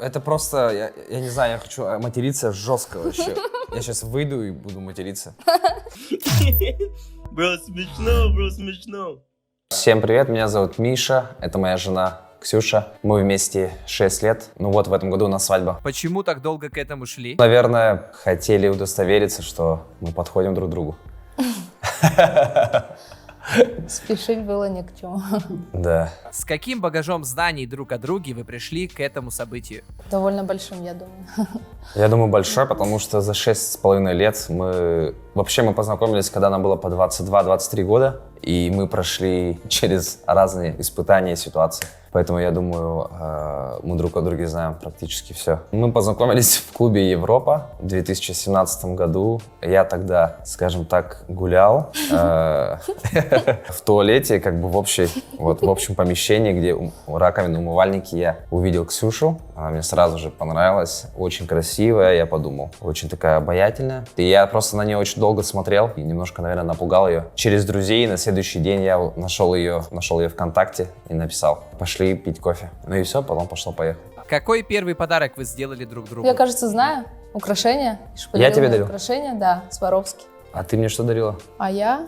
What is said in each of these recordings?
Это просто, я не знаю, я хочу материться жестко вообще. Я сейчас выйду и буду материться. Бро, смешно. Всем привет, меня зовут Миша, это моя жена Ксюша. Мы вместе 6 лет, ну вот в этом году у нас свадьба. Почему так долго к этому шли? Наверное, хотели удостовериться, что мы подходим друг к другу. Спешить было ни к чему. Да. С каким багажом знаний друг о друге вы пришли к этому событию? Довольно большим, я думаю. Я думаю, большой, потому что за 6,5 лет мы познакомились, когда нам было по 22-23 года, и мы прошли через разные испытания и ситуации. Поэтому, я думаю, мы друг о друге знаем практически все. Мы познакомились в клубе «Европа» в 2017 году. Я тогда, скажем так, гулял в туалете, как бы в общем помещении, где раковины, умывальники. Я увидел Ксюшу, она мне сразу же понравилась. Очень красивая, я подумал, очень такая обаятельная. И я просто на нее очень долго смотрел и немножко, наверное, напугал ее. Через друзей на следующий день я нашел ее ВКонтакте и написал: пошли пить кофе. Ну и все, потом пошло-поехало. Какой первый подарок вы сделали друг другу? Я, кажется, знаю. Украшения. Я тебе дарил? Украшения, да, Сваровский. А ты мне что дарила? А я?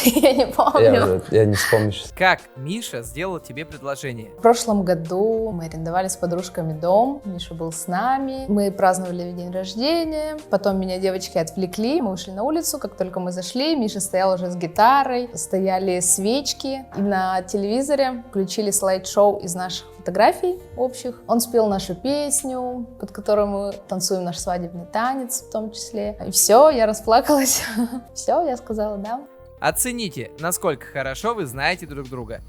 Я не помню. Я не вспомню сейчас. Как Миша сделал тебе предложение? В прошлом году мы арендовали с подружками дом, Миша был с нами, мы праздновали день рождения, потом меня девочки отвлекли, мы вышли на улицу, как только мы зашли, Миша стоял уже с гитарой, стояли свечки, и на телевизоре включили слайд-шоу из наших фотографий общих. Он спел нашу песню, под которую мы танцуем наш свадебный танец в том числе. И все, я расплакалась. Все, я сказала да. Оцените, насколько хорошо вы знаете друг друга.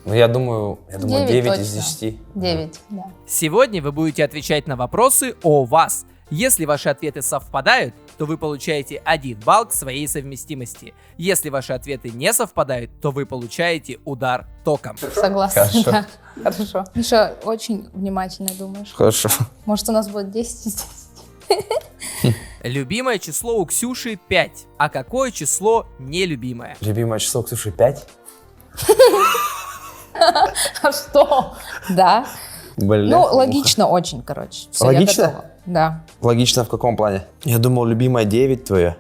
Ну, я думаю 9 из точно. 10. 9, да. Сегодня вы будете отвечать на вопросы о вас. Если ваши ответы совпадают, то вы получаете 1 балл к своей совместимости. Если ваши ответы не совпадают, то вы получаете удар током. Согласна, Хорошо. да. Хорошо. Миша, очень внимательно думаешь. Хорошо. Может, у нас будет 10 из 10? Любимое число у Ксюши 5. А какое число нелюбимое? Любимое число Ксюши 5? А что? Да. Блин. Ну, логично очень, короче. Всё, я Логично? готова. Да. Логично в каком плане? Я думал, любимая 9 твоя.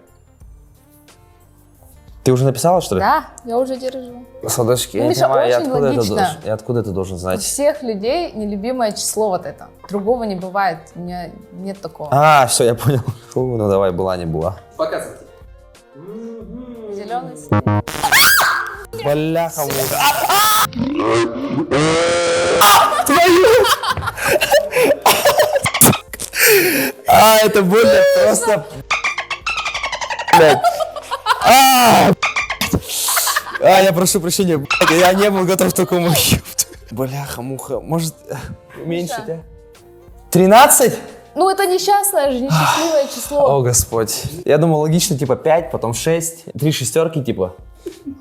Ты уже написала, что ли? Да, я уже держу. Садочки, я Ну, не Миша, понимаю, очень логично. откуда ты должен У знать? всех людей нелюбимое число вот это. Другого не бывает. У меня нет такого. А, все, я понял. Фу, ну давай, была не была. Показывайте. Зеленый свет. Бляха, муха. А, это больно просто. Блядь. Я прошу прощения, блядь, я не был готов к такому. Бляха, муха, может уменьшить, а? 13? Ну, это несчастное же, несчастливое число. О, Господь. Я думал, логично, типа 5, потом 6, 3 шестерки, типа.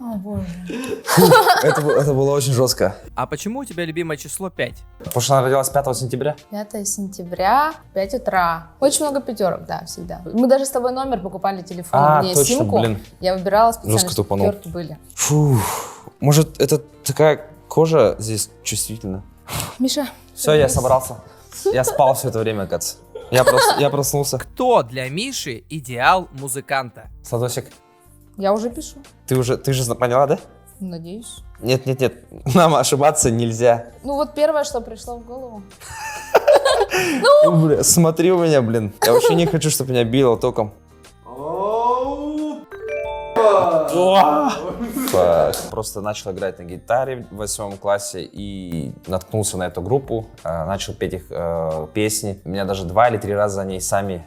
О, боже. Это было очень жестко. А почему у тебя любимое число 5? Потому что она родилась 5 сентября. 5 сентября, 5 утра. Очень много пятерок, да, всегда. Мы даже с тобой номер покупали телефон, мне точно, симку. блин. Я выбирала специально, Жестко чтобы тупанул. пятерки были. Фу. Может, это такая кожа здесь чувствительна? Миша. Все, я собрался. Я спал все это время, кац. Я проснулся. Кто для Миши идеал музыканта? Садосик, Я уже пишу. ты же поняла, да? Надеюсь. Нет, нам ошибаться нельзя. Ну вот первое, что пришло в голову. Бля, смотри у меня, блин. Я вообще не хочу, чтобы меня било током. Просто начал играть на гитаре в 8 классе и наткнулся на эту группу, начал петь их песни. Меня даже 2 или 3 раза они сами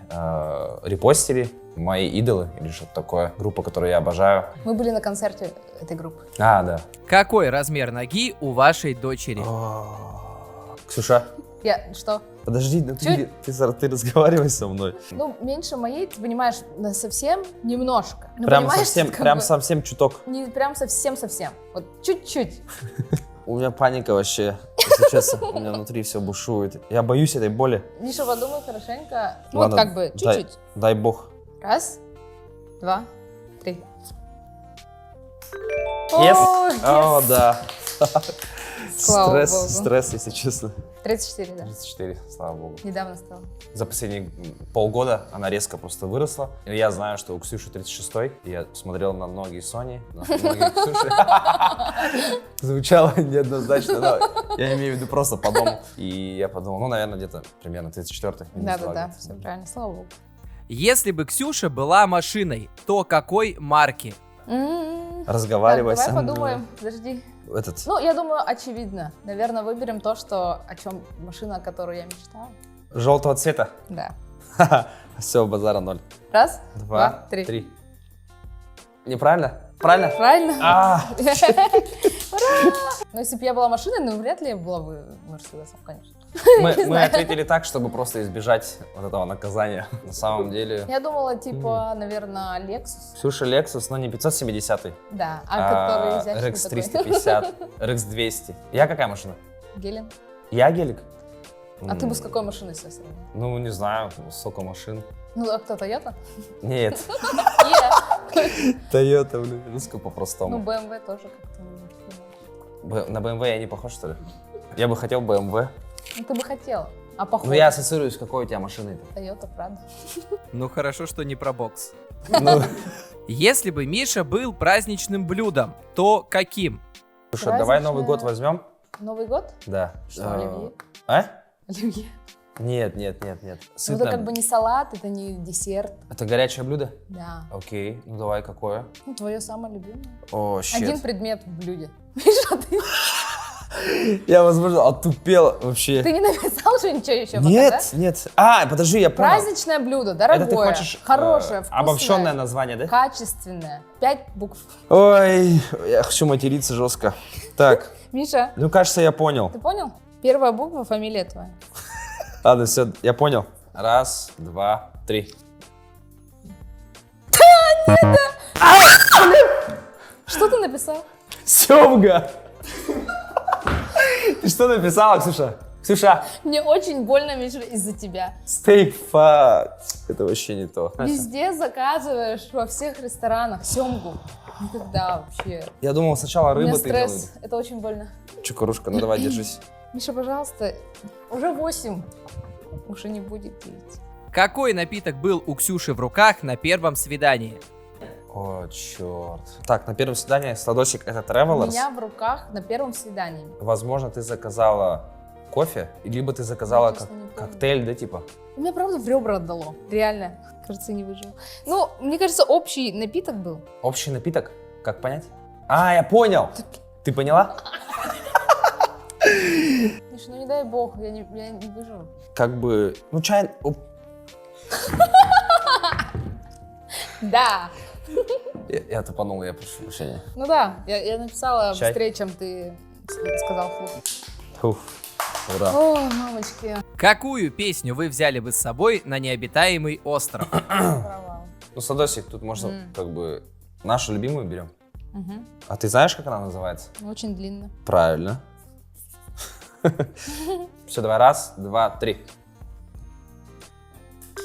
репостили. Мои идолы или что-то такое. Группа, которую я обожаю. Мы были на концерте этой группы. А, да. Какой размер ноги у вашей дочери? Ксюша, Что? подожди, ну ты разговаривай со мной. Ну, меньше моей, ты понимаешь, совсем немножко. Ну, Прям понимаешь, совсем, как прям бы совсем чуток. Не прям совсем-совсем. Вот чуть-чуть. У меня паника вообще, если честно. У меня внутри все бушует. Я боюсь этой боли. Миша, подумай хорошенько. Ну, Ладно, вот как бы чуть-чуть. Дай бог. 1, 2, 3. Yes. О, О, да. Слава богу. Стресс, если честно. 34, да. 34, слава богу. Недавно стало. За последние полгода она резко просто выросла. И я знаю, что у Ксюши 36-й. Я смотрел на ноги Сони, на ноги Ксюши. Звучало неоднозначно, но я имею в виду просто по дому. И я подумал, ну, наверное, где-то примерно 34-й. Да, все правильно, слава богу. Если бы Ксюша была машиной, то какой марки? Разговаривай Так, со давай мной. подумаем, подожди. Этот. Ну, я думаю, очевидно. Наверное, выберем то, о чем машина, о которой я мечтала. Желтого цвета. Да. Все, базара 0. Раз, 2, три. 3. Неправильно? Правильно? Правильно? А, Ура! Но если бы я была машиной, ну, вряд ли я была бы Мерседесом, конечно. мы ответили так, чтобы просто избежать вот этого наказания. На самом деле. Я думала, типа, наверное, Lexus. Ксюша Lexus, но не 570-й, Да, который изящный RX такой. 350, RX 200. Я какая машина? Гелен. Я гелик? А ты бы с какой машиной себя сравнил? Ну, не знаю, сколько машин. Ну, а кто, Toyota? Нет. Нет. Toyota, блин, русская Ну, по-простому. BMW тоже как-то. На BMW я не похож, что ли? Я бы хотел BMW. Ну, ты бы хотела. А похоже. Ну, я ассоциируюсь, какой у тебя машина. Toyota, правда. Ну хорошо, что не про бокс. Ну, Если бы Миша был праздничным блюдом, то каким? слушай, давай Новый год возьмем. Новый год? Да. Что, оливье? А? Оливье. Нет. Ну, это Сытное. как бы не салат, это не десерт. Это горячее блюдо? Да. Окей, ну давай, какое? Ну, твое самое любимое. О, Один предмет в блюде. Миша, Я, возможно, отупел вообще. ты не написал же ничего еще пока, Нет, да? нет. А, подожди, я понял. Праздничное блюдо, дорогое, Это ты хочешь хорошее, вкусное, обобщенное название, да? качественное. 5 букв. Ой, я хочу материться жестко. Так, Миша, ну кажется, я понял. ты понял? Первая буква, фамилия твоя. Ладно, все, я понял. Раз, два, три. Что ты написал? Семга! Ты что написала, Ксюша? Ксюша! Мне очень больно, Миша, из-за тебя. Стейк фат. Это вообще не то. Везде заказываешь, во всех ресторанах, семгу. Никогда вообще. Я думал, сначала У меня рыба ты стресс, это очень больно. Чукарушка, ну давай, держись. Миша, пожалуйста, уже 8. Уже не будет 9. Какой напиток был у Ксюши в руках на первом свидании? О, черт. Так, на первом свидании сладосик это У Travelers. меня в руках на первом свидании. Возможно, ты заказала кофе, либо ты заказала Я, честно, не помню. коктейль, да, типа? У меня, правда, в ребра отдало. Реально. Кажется, не выжил. Ну, мне кажется, общий напиток был. Общий напиток? Как понять? А, я понял! Ты поняла? Миша, ну не дай бог, я не выживу. Как бы, ну чай... Да. Я тупанул, я прошу прощения. Ну да, я написала Чай? быстрее, чем ты сказал фу. Фух, ура. О, мамочки. Какую песню вы взяли бы с собой на необитаемый остров? Провал. Ну, сладосик, тут можно как бы нашу любимую берем. Мгм. А ты знаешь, как она называется? Очень длинно. Правильно. Все, давай, раз, два, три.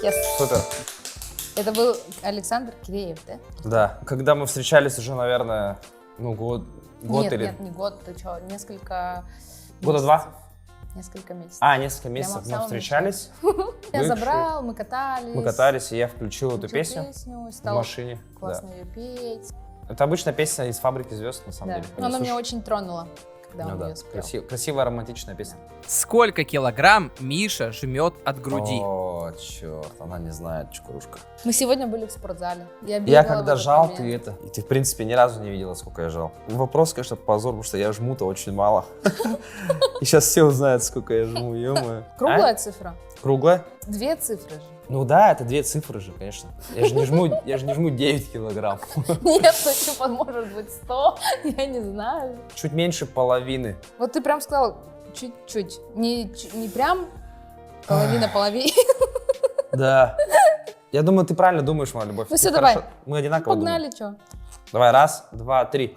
Yes. Супер. Это был Александр Киреев, да? Да, когда мы встречались уже, наверное, ну, год Нет, или... нет, не год, ты что, несколько Года месяцев. два? Несколько месяцев. А, несколько Прямо месяцев в мы самом встречались. Я мы забрал, мы катались. Мы катались, и я включил эту включил песню в стал машине. классно ее петь. Да. Это обычная песня из «Фабрики звезд», на самом Да. деле. Но она меня Слушай, очень тронула, когда ну он да, ее спел. красивая романтичная песня. Сколько килограмм Миша жмет от груди? О, черт, она не знает, чукарушка. Мы сегодня были в спортзале. Я Я бегала в когда этот жал, момент. ты это... И ты, в принципе, ни разу не видела, сколько я жал. Вопрос, конечно, позор, потому что я жму-то очень мало. И сейчас все узнают, сколько я жму, ё-моё. Круглая цифра. Круглая? 2 цифры же. Ну да, это 2 цифры же, конечно. Я же не жму 9 килограмм. Нет, ну что, может быть 100? Я не знаю. Чуть меньше половины. Вот ты прям сказал чуть-чуть. Не прям половина половины. Да. Я думаю, ты правильно думаешь, моя любовь. Ну Ты всё, давай. хорошо- Мы одинаково думаем. Погнали, что? Давай, раз, два, три.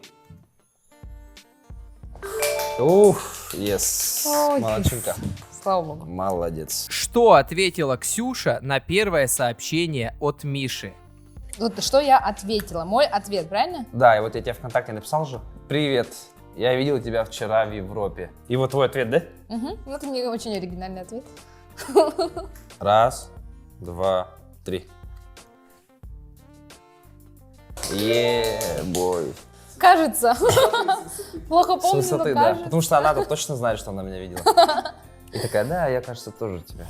Ух, ес. Ой, Молодчинка. Слава богу. Молодец. Что ответила Ксюша на первое сообщение от Миши? Вот что я ответила. Мой ответ, правильно? Да, и вот я тебе ВКонтакте написал же. Привет, Я видел тебя вчера в Европе. И вот твой ответ, да? Угу. Ну, это не очень оригинальный ответ. Раз, два, три. Бой. Кажется. Плохо С помню, но высоты, да. кажется. Потому что она точно знает, что она меня видела. И такая, да, я, кажется, тоже тебя.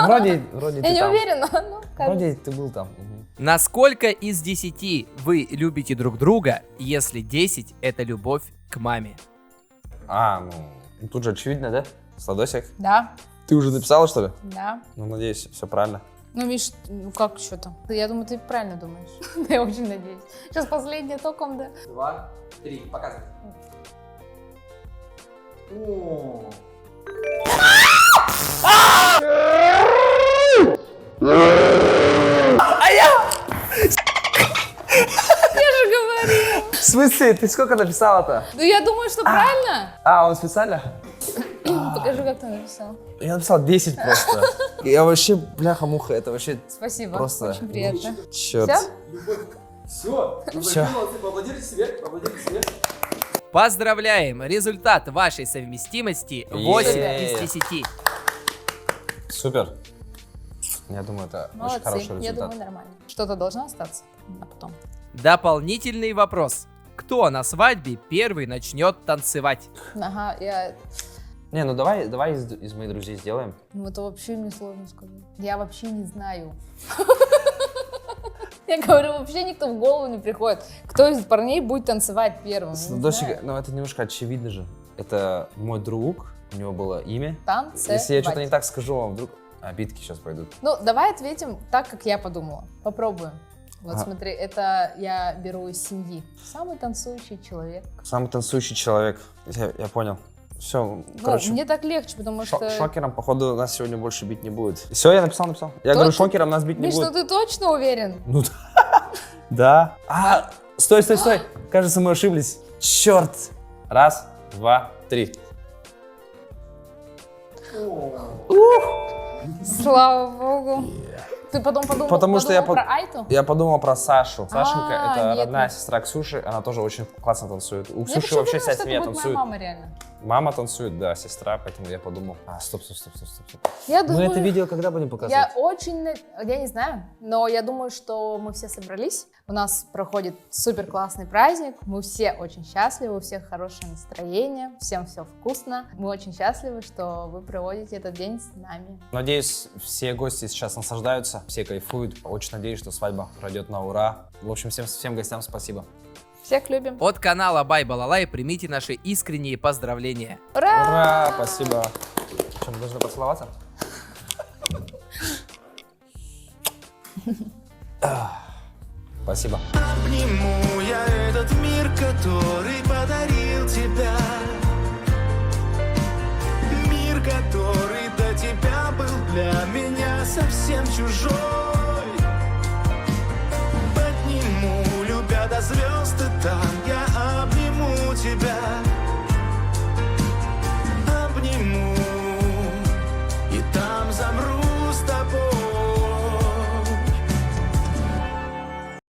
Вроде Я ты не там. уверена, но кажется. Вроде ты был там. Мгм. Насколько из 10 вы любите друг друга, если 10 это любовь к маме? Ну тут же очевидно, да? Сладосик. Да, Ты уже написала, что ли? да. Ну, надеюсь, все правильно. Ну, Миш, ну как что там? Я думаю, ты правильно думаешь. Я очень надеюсь. Сейчас последнее током, да. 2, 3, показывай. В смысле? Ты сколько написала-то? Ну, я думаю, что правильно. Он специально? Покажи, как ты написал. Я написал 10 просто. Я вообще, бляха-муха, это вообще Спасибо, просто... очень приятно. Черт. Всё? Все. Поздравляем! Результат вашей совместимости 8 из 10. Супер. Я думаю, это очень хороший Молодцы, я результат. думаю, нормально. Что-то должно остаться, а потом. Дополнительный вопрос. Кто на свадьбе первый начнет танцевать? Ага, Не, ну давай из моих друзей сделаем. ну это вообще мне сложно сказать. Я вообще не знаю. Я говорю, вообще никто в голову не приходит. Кто из парней будет танцевать первым? Я не Дочка, знаю. ну это немножко очевидно же. Это мой друг, у него было имя. Танцевать. Если я что-то не так скажу, вам вдруг обидки сейчас пойдут. Ну, давай ответим так, как я подумала. Попробуем. Вот Ага. смотри, это я беру из семьи. Самый танцующий человек. Самый танцующий человек. Я понял. Все, Ну, короче, мне так легче, потому что... шокером, походу, нас сегодня больше бить не будет. Все, я написал. Я говорю, шокером нас бить не Миш, ну будет. ты точно уверен? Ну да. Да. Стой. Кажется, мы ошиблись. Черт. Раз, два, три. Слава богу. Ты потом Потому что я про Айту? Я подумал про Сашу. Сашенька — это нет, родная нет. сестра Ксюши, она тоже очень классно танцует. У Мне Ксюши почему-то вообще думала, вся что семья это будет танцует. моя мама реально. Мама танцует, да, сестра, поэтому я подумал, стоп. Я Мы думаю, это видео когда будем показывать? я не знаю, но я думаю, что мы все собрались. У нас проходит супер классный праздник. Мы все очень счастливы, у всех хорошее настроение, всем все вкусно. Мы очень счастливы, что вы проводите этот день с нами. Надеюсь, все гости сейчас наслаждаются, все кайфуют. Очень надеюсь, что свадьба пройдет на ура. В общем, всем гостям спасибо. Всех любим. От канала Бай Балалай примите наши искренние поздравления. Ура! Ура, спасибо. Что, мы должны поцеловаться? Спасибо. Обниму я этот мир, который подарил тебя. Мир, который до тебя был для меня совсем чужой.